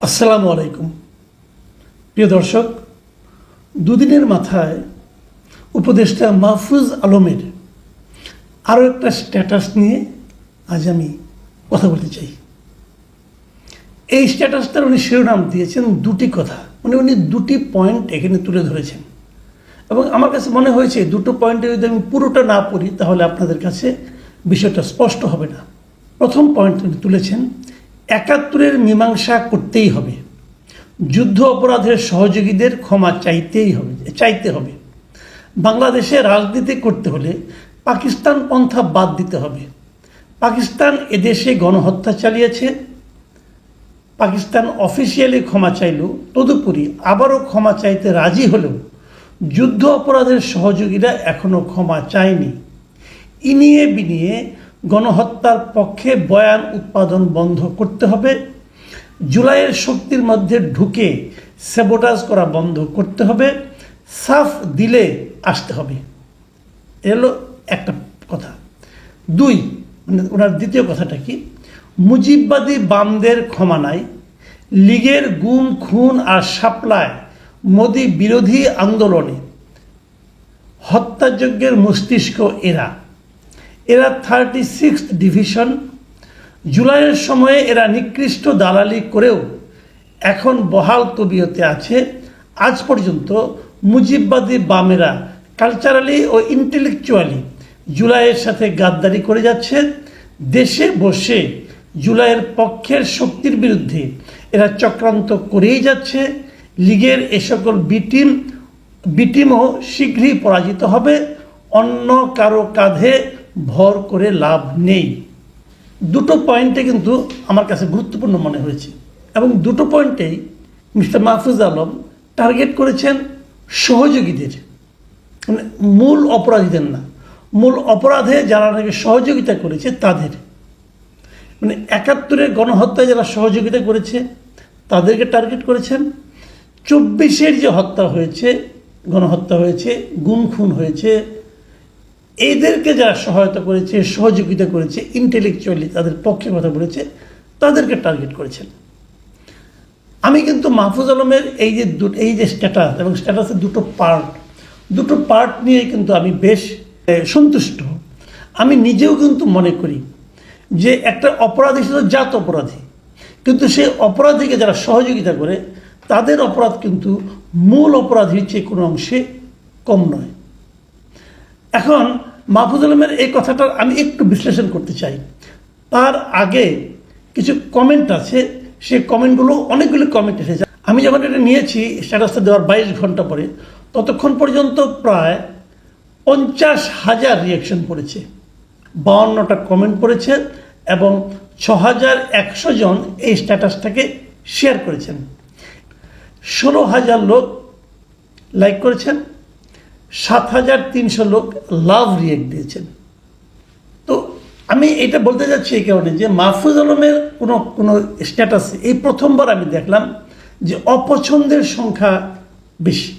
আসসালামু আলাইকুম প্রিয় দর্শক, দুদিনের মাথায় উপদেষ্টা মাহফুজ আলমের আরও একটা স্ট্যাটাস নিয়ে আজ আমি কথা বলতে চাই। এই স্ট্যাটাসটার উনি শিরোনাম দিয়েছেন দুটি কথা, উনি দুটি পয়েন্ট এখানে তুলে ধরেছেন এবং আমার কাছে মনে হয়েছে দুটো পয়েন্টে যদি আমি পুরোটা না পড়ি তাহলে আপনাদের কাছে বিষয়টা স্পষ্ট হবে না। প্রথম পয়েন্ট উনি তুলেছেন, ৭১-এর মীমাংসা করতেই হবে, যুদ্ধ অপরাধের সহযোগীদের ক্ষমা চাইতে হবে, বাংলাদেশে রাজনীতি করতে হলে পাকিস্তান পন্থা বাদ দিতে হবে, পাকিস্তান এদেশে গণহত্যা চালিয়েছে, পাকিস্তান অফিসিয়ালি ক্ষমা চাইল, তদুপরি আবারও ক্ষমা চাইতে রাজি হলেও যুদ্ধ অপরাধের সহযোগীরা এখনও ক্ষমা চায়নি, ইনিয়ে বিনিয়ে গণহত্যার পক্ষে বয়ান উৎপাদন বন্ধ করতে হবে, জুলাইয়ের শক্তির মধ্যে ঢুকে স্যাবোটাজ করা বন্ধ করতে হবে, সাফ দিলে আসতে হবে। এলো একটা কথা। দুই, ওনার দ্বিতীয় কথাটা কি, মুজিববাদী বামদের ক্ষমা নাই, লীগের গুম খুন আর সাপ্লায় মোদি বিরোধী আন্দোলনে হত্যাযজ্ঞের মস্তিষ্ক এরা 36th ডিভিশন, জুলাইয়ের সময়ে এরা নিকৃষ্ট দালালি করেও এখন বহাল তবিয়তে আছে। আজ পর্যন্ত মুজিববাদী বামেরা কালচারালি ও ইন্টেলেকচুয়ালি জুলাইয়ের সাথে গাদ্দারি করে যাচ্ছে। দেশে বসে জুলাইয়ের পক্ষের শক্তির বিরুদ্ধে এরা চক্রান্ত করেই যাচ্ছে। লীগের এ সকল বিটিমও শীঘ্রই পরাজিত হবে, অন্য কারো কাঁধে ভর করে লাভ নেই। দুটো পয়েন্টে কিন্তু আমার কাছে গুরুত্বপূর্ণ মনে হয়েছে এবং দুটো পয়েন্টেই মিস্টার মাহফুজ আলম টার্গেট করেছেন সহযোগীদের, মানে মূল অপরাধীদের না, মূল অপরাধে যারা নাকি সহযোগিতা করেছে তাদের, মানে ৭১-এর গণহত্যায় যারা সহযোগিতা করেছে তাদেরকে টার্গেট করেছেন। ২৪-এর যে হত্যা হয়েছে, গণহত্যা হয়েছে, গুম খুন হয়েছে, এদেরকে যারা সহায়তা করেছে, সহযোগিতা করেছে, ইন্টেলেকচুয়ালি তাদের পক্ষে কথা বলেছে, তাদেরকে টার্গেট করেছেন। আমি কিন্তু মাহফুজ আলমের এই যে স্ট্যাটাস এবং স্ট্যাটাসের দুটো পার্ট নিয়ে কিন্তু আমি বেশ সন্তুষ্ট। আমি নিজেও কিন্তু মনে করি যে একটা অপরাধী শুধু জাত অপরাধী, কিন্তু সেই অপরাধীকে যারা সহযোগিতা করে তাদের অপরাধ কিন্তু মূল অপরাধীর চেয়ে কোনো অংশে কম নয়। এখন মাহফুজ আলমের এই কথাটা আমি একটু বিশ্লেষণ করতে চাই। তার আগে কিছু কমেন্ট আছে, সেই কমেন্টগুলো অনেকগুলো কমেন্ট এসেছে। আমি যখন এটা নিয়েছি স্ট্যাটাসটা দেওয়ার 22 ঘন্টা পরে, ততক্ষণ পর্যন্ত প্রায় 50,000 রিয়াকশন পড়েছে, 52টা কমেন্ট পড়েছে এবং 6,100 জন এই স্ট্যাটাসটাকে শেয়ার করেছেন, 16,000 লোক লাইক করেছেন, 7,300 লোক লাভ রিয়েক্ট দিয়েছেন। তো আমি এটা বলতে যাচ্ছি এই কারণে যে মাহফুজ আলমের কোনো স্ট্যাটাসে এই প্রথমবার আমি দেখলাম যে অপছন্দের সংখ্যা বেশি।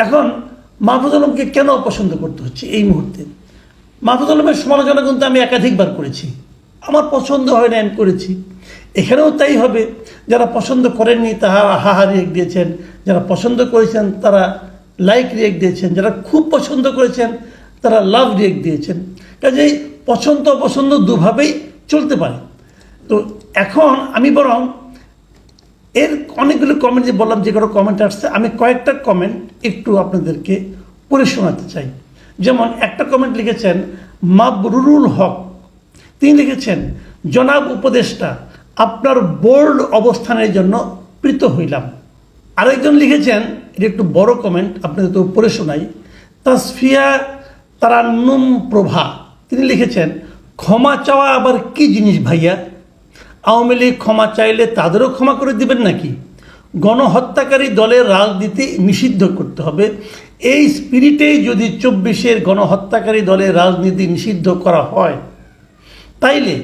এখন মাহফুজ আলমকে কেন অপছন্দ করতে হচ্ছে এই মুহূর্তে? মাহফুজ আলমের সমালোচনা কিন্তু আমি একাধিকবার করেছি, আমার পছন্দ হয় না আমি করেছি, এখানেও তাই হবে। যারা পছন্দ করেননি তারা হাহা রিয়েক্ট দিয়েছেন, যারা পছন্দ করেছেন তারা লাইক রিয়েক্ট দিয়েছেন, যারা খুব পছন্দ করেছেন তারা লাভ রিয়েক্ট দিয়েছেন। কাজেই পছন্দ অপছন্দ দুভাবেই চলতে পারে। তো এখন আমি বরং এর অনেকগুলো কমেন্ট যে বললাম, যে কোনো কমেন্ট আসছে, আমি কয়েকটা কমেন্ট একটু আপনাদেরকে পড়ে শোনাতে চাই। যেমন একটা কমেন্ট লিখেছেন মাবরুরুল হক, তিনি লিখেছেন, জনাব উপদেষ্টা আপনার বোল্ড অবস্থানের জন্য প্রীত হইলাম। আরেকজন লিখেছেন, এটা একটু বড় কমেন্ট, আপনাদের তো পড়ে শোনাই, তাসফিয়া তারান্নুম প্রভা, তিনি লিখেছেন, ক্ষমা চাওয়া আবার কি জিনিস ভাইয়া? আওয়ামী লীগ ক্ষমা চাইলে তাদেরও ক্ষমা করে দিবেন নাকি? গণহত্যাকারী দলের রাজনীতি নিষিদ্ধ করতে হবে। এই স্পিরিটেই যদি 24-এর গণহত্যাকারী দলের রাজনীতি নিষিদ্ধ করা হয়, তাইলে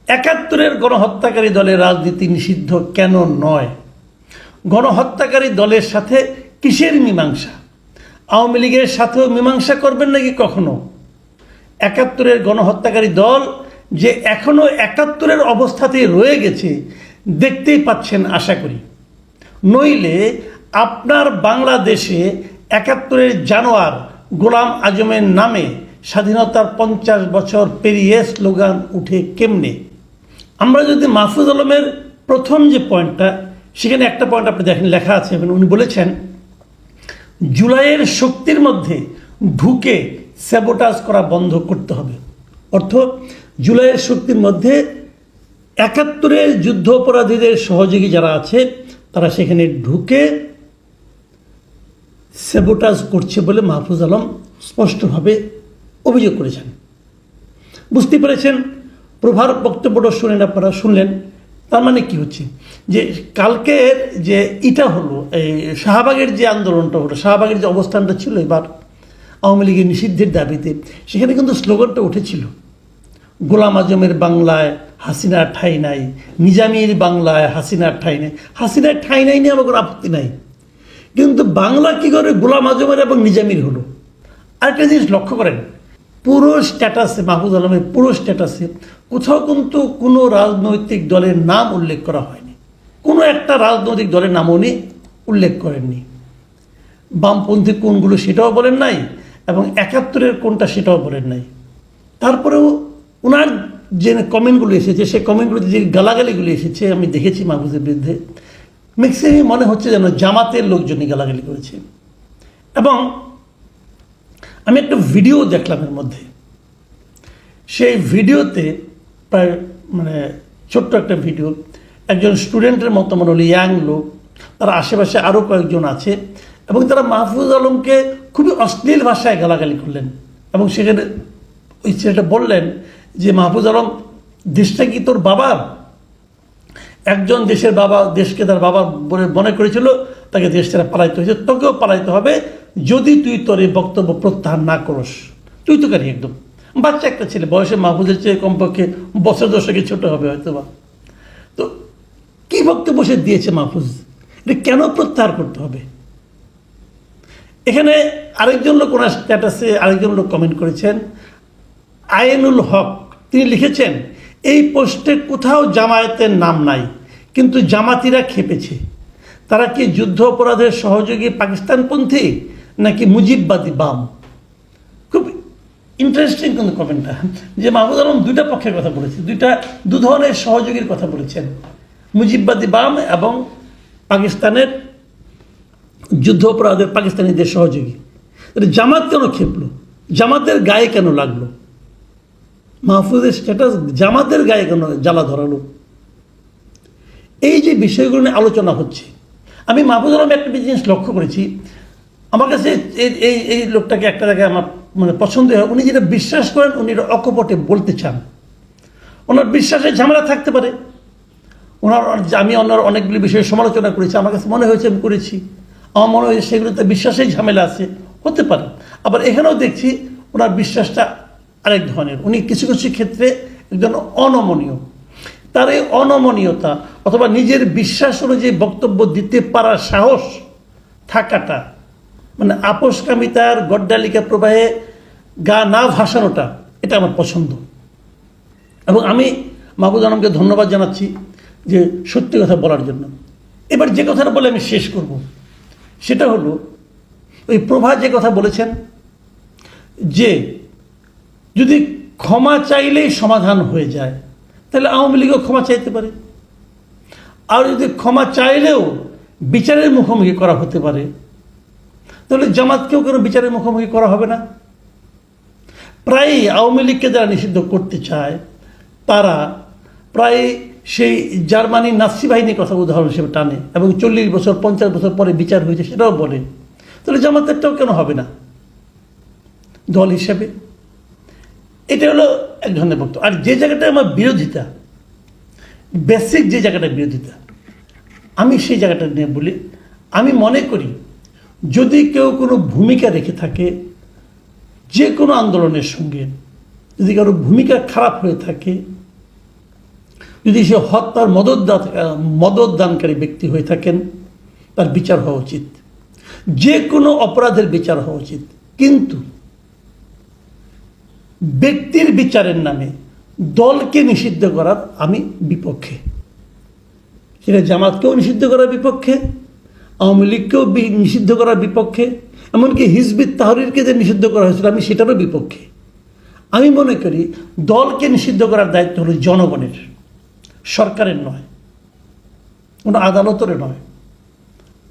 ৭১-এর গণহত্যাকারী দলের রাজনীতি নিষিদ্ধ কেন নয়? গণহত্যাকারী দলের সাথে কিসের মীমাংসা? আওয়ামী লীগের সাথেও মীমাংসা করবেন নাকি কখনো? ৭১-এর গণহত্যাকারী দল যে এখনও ৭১-এর অবস্থাতেই রয়ে গেছে, দেখতেই পাচ্ছেন আশা করি। নইলে আপনার বাংলাদেশে ৭১-এর জানোয়ার গোলাম আজমের নামে স্বাধীনতার ৫০ বছর পেরিয়ে স্লোগান উঠে কেমনে? আমরা যদি মাহফুজ আলমের প্রথম যে পয়েন্টটা, সেখানে একটা পয়েন্ট আপনি দেখেন লেখা আছে, উনি বলেছেন জুলাইয়ের শক্তির মধ্যে ঢুকে স্যাবোটাজ করা বন্ধ করতে হবে। অর্থ, জুলাইয়ের শক্তির মধ্যে ৭১-এর যুদ্ধ অপরাধীদের সহযোগী যারা আছে তারা সেখানে ঢুকে স্যাবোটাজ করছে বলে মাহফুজ আলম স্পষ্টভাবে অভিযোগ করেছেন। বুঝতে পেরেছেন? প্রভার বক্তব্যটা শুনলেন। তার মানে কি হচ্ছে যে কালকের যে এটা হলো, এই শাহবাগের যে আন্দোলনটা হলো, শাহবাগের যে অবস্থানটা ছিল এবার আওয়ামী লীগের নিষিদ্ধের দাবিতে, সেখানে কিন্তু স্লোগানটা উঠেছিল গোলাম আজমের বাংলায় হাসিনার ঠাঁই নাই, নিজামীর বাংলায় হাসিনার ঠাঁই নাই। হাসিনার ঠাঁই নাই নিয়ে আমার কোনো আপত্তি নাই, কিন্তু বাংলা কী করে গোলাম আজমের এবং নিজামীর হলো? আরেকটা জিনিস লক্ষ্য করেন, পুরো স্ট্যাটাসে, মাহফুজ আলমের পুরো স্ট্যাটাসে কোথাও কিন্তু কোনো রাজনৈতিক দলের নাম উল্লেখ করা হয়নি। কোনো একটা রাজনৈতিক দলের নামও উনি উল্লেখ করেননি। বামপন্থী কোনগুলো সেটাও বলেন নাই, এবং ৭১-এর কোনটা সেটাও বলেন নাই। তারপরেও ওনার যে কমেন্টগুলো এসেছে, সেই কমেন্টগুলোতে যে গালাগালিগুলো এসেছে আমি দেখেছি মাহফুজের বিরুদ্ধে, ম্যাক্সিমাম মনে হচ্ছে যেন জামাতের লোকজনই গালাগালি করেছে। এবং আমি একটা ভিডিও দেখলাম এর মধ্যে, সেই ভিডিওতে প্রায় ছোট্ট একটা ভিডিও, একজন স্টুডেন্টের মতো মনে হলো, ইয়াং লোক, তার আশেপাশে আরও কয়েকজন আছে, এবং তারা মাহফুজ আলমকে খুবই অশ্লীল ভাষায় গালাগালি করলেন। এবং সেখানে ওই ছেলেটা বললেন যে মাহফুজ আলম, দেশটা কি তোর বাবার? একজন দেশের বাবা দেশকে তার বাবা বলে মনে করেছিল, তাকে দেশ ছেড়ে পালাইতে হয়েছে, তোকেও পালাইতে হবে যদি তুই তোর এই বক্তব্য প্রত্যাহার না করস। তুই তো কারি একদম বাচ্চা একটা ছেলে, বয়সে মাহফুজের চেয়ে কমপক্ষে বছর দশকে ছোট হবে হয়তো বা। তো কী বক্তব্য সে দিয়েছে মাহফুজ, এটা কেন প্রত্যাহার করতে হবে? এখানে আরেকজন লোক, ওনার স্ট্যাটাসে আরেকজন লোক কমেন্ট করেছেন, আইনুল হক, তিনি লিখেছেন এই পোস্টে কোথাও জামায়াতের নাম নাই, কিন্তু জামাতিরা খেপেছে। তারা কি যুদ্ধ অপরাধের সহযোগী পাকিস্তানপন্থী নাকি মুজিববাদী বাম? খুব ইন্টারেস্টিং কিন্তু কমেন্টটা, যে মাহফুজ আলম দুইটা পক্ষের কথা বলেছে, দু ধরনের সহযোগীর কথা বলেছেন, মুজিববাদী বাম এবং পাকিস্তানের যুদ্ধ অপরাধের পাকিস্তানিদের সহযোগী। জামাত কেন খেপলো? জামাতের গায়ে কেন লাগলো? মাহফুজের স্ট্যাটাস জামাতের গায়ে কেন জ্বালা ধরালো? এই যে বিষয়গুলো নিয়ে আলোচনা হচ্ছে, আমি মাহফুজ আলম একটা জিনিস লক্ষ্য করেছি, আমার কাছে এই লোকটাকে একটা জায়গায় আমার পছন্দ হয়, উনি যেটা বিশ্বাস করেন উনি এটা অকপটে বলতে চান। ওনার বিশ্বাসের ঝামেলা থাকতে পারে, আমি ওনার অনেকগুলি বিষয়ে সমালোচনা করেছি, আমার কাছে মনে হয়েছে আমি করেছি, আমার মনে হয়েছে সেগুলোতে বিশ্বাসের ঝামেলা আছে, হতে পারে। আবার এখানেও দেখছি ওনার বিশ্বাসটা আরেক ধরনের, উনি কিছু কিছু ক্ষেত্রে একজন অনমনীয়। তার এই অনমনীয়তা অথবা নিজের বিশ্বাস অনুযায়ী বক্তব্য দিতে পারার সাহস থাকাটা, আপোষকামিতার গড্ডালিকা প্রবাহে গা না ভাসানোটা, এটা আমার পছন্দ। এবং আমি মাহফুজ আলমকে ধন্যবাদ জানাচ্ছি যে সত্যি কথা বলার জন্য। এবার যে কথাটা বলে আমি শেষ করব, সেটা হলো ওই প্রভা যে কথা বলেছেন যে যদি ক্ষমা চাইলেই সমাধান হয়ে যায়, তাহলে আওয়ামী লীগও ক্ষমা চাইতে পারে। আর যদি ক্ষমা চাইলেও বিচারের মুখোমুখি করা হতে পারে, তাহলে জামাতকেও কেন বিচারের মুখোমুখি করা হবে না? প্রায়ই আওয়ামী লীগকে যারা নিষিদ্ধ করতে চায়, তারা প্রায় সেই জার্মানির নাৎসি বাহিনীর কথা উদাহরণ হিসেবে টানে, এবং 40 বছর 50 বছর পরে বিচার হয়েছে সেটাও বলে। তাহলে জামাতেরটাও কেন হবে না দল হিসেবে? এটা হলো এক ধরনের বক্তব্য। আর যে জায়গাটা আমার বিরোধিতা, বেসিক যে জায়গাটা বিরোধিতা, আমি সেই জায়গাটা নিয়ে বলি। আমি মনে করি যদি কেউ কোনো ভূমিকা রেখে থাকে যে কোনো আন্দোলনের সঙ্গে, যদি কারো ভূমিকা খারাপ হয়ে থাকে, যদি সে হত্যার মদতদানকারী ব্যক্তি হয়ে থাকেন, তার বিচার হওয়া উচিত, যে কোনো অপরাধের বিচার হওয়া উচিত। কিন্তু ব্যক্তির বিচারের নামে দলকে নিষিদ্ধ করার আমি বিপক্ষে। সেটা জামাতকেও নিষিদ্ধ করার বিপক্ষে, আওয়ামী লীগকেও নিষিদ্ধ করার বিপক্ষে, এমনকি হিজবুত তাহরিরকে যে নিষিদ্ধ করা হয়েছিল আমি সেটারও বিপক্ষে। আমি মনে করি দলকে নিষিদ্ধ করার দায়িত্ব হলো জনগণের, সরকারের নয়, কোনো আদালতের নয়।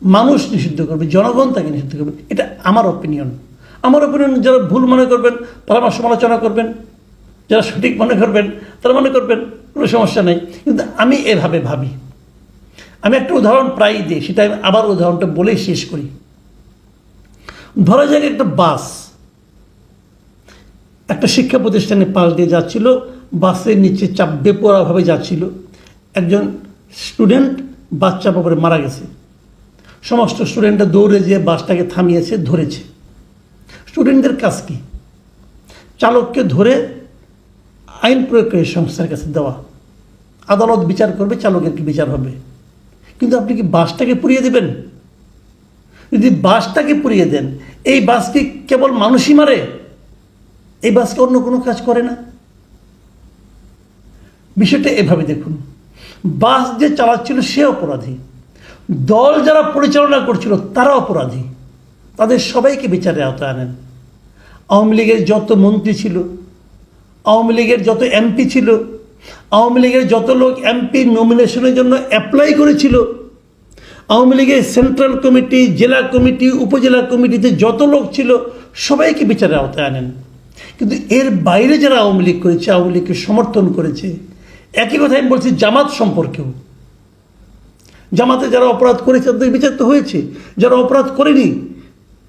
মানুষ নিষিদ্ধ করবে, জনগণ তাকে নিষিদ্ধ করবে, এটা আমার অপিনিয়ন। আমার অপিনিয়ন যারা ভুল মনে করবেন তারা আমার সমালোচনা করবেন, যারা সঠিক মনে করবেন তারা মনে করবেন, কোনো সমস্যা নেই। কিন্তু আমি এভাবে ভাবি। আমি একটা উদাহরণ প্রায়ই দিই, সেটা আমি আবার উদাহরণটা বলেই শেষ করি। ধরা যাক একটা বাস একটা শিক্ষা প্রতিষ্ঠানে পাশ দিয়ে যাচ্ছিল, বাসের নিচে চাপ বেপরোয়াভাবে যাচ্ছিল, একজন স্টুডেন্ট বাস চাপা পড়ে মারা গেছে। সমস্ত স্টুডেন্টরা দৌড়ে যেয়ে বাসটাকে থামিয়েছে, ধরেছে। স্টুডেন্টদের কাজ কি? চালককে ধরে আইন প্রয়োগকারী সংস্থার কাছে দেওয়া, আদালত বিচার করবে, চালকের কি বিচার হবে। কিন্তু আপনি কি বাসটাকে পুড়িয়ে দেবেন? যদি বাসটাকে পুড়িয়ে দেন, এই বাস কি কেবল মানুষই মারে? এই বাসকে অন্য কোনো কাজ করে না? বিষয়টা এভাবে দেখুন, বাস যে চালাচ্ছিল সে অপরাধী, দল যারা পরিচালনা করছিল তারা অপরাধী, তাদের সবাইকে বিচারের আওতায় আনেন। আওয়ামী লীগের যত মন্ত্রী ছিল, আওয়ামী লীগের যত এমপি ছিল, আওয়ামী লীগের যত লোক এমপি নমিনেশনের জন্য অ্যাপ্লাই করেছিল, আওয়ামী লীগের সেন্ট্রাল কমিটি, জেলা কমিটি, উপজেলা কমিটিতে যত লোক ছিল সবাইকে বিচারের আওতায় আনেন। কিন্তু এর বাইরে যারা আওয়ামী লীগ করেছে, আওয়ামী লীগকে সমর্থন করেছে, একই কথা আমি বলছি জামাত সম্পর্কেও। জামাতে যারা অপরাধ করেছে তাদের বিচার তো হয়েছে, যারা অপরাধ করেনি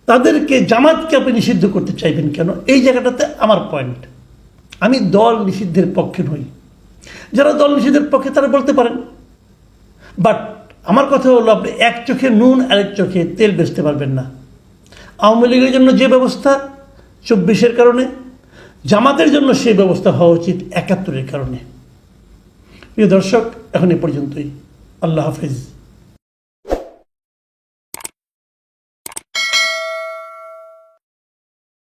তাদেরকে, জামাতকে আপনি নিষিদ্ধ করতে চাইবেন কেন? এই জায়গাটাতে আমার পয়েন্ট। আমি দল নিষিদ্ধের পক্ষে নই। যারা দল নিষিদ্ধের পক্ষে তারা বলতে পারেন, বাট আমার কথা হলো আপনি এক চোখে নুন আরেক চোখে তেল বেচতে পারবেন না। আওয়ামী লীগের জন্য যে ব্যবস্থা 24-এর কারণে, জামাতের জন্য সেই ব্যবস্থা হওয়া উচিত 71-এর কারণে। প্রিয় দর্শক, এখন এ পর্যন্তই। আল্লাহ হাফেজ।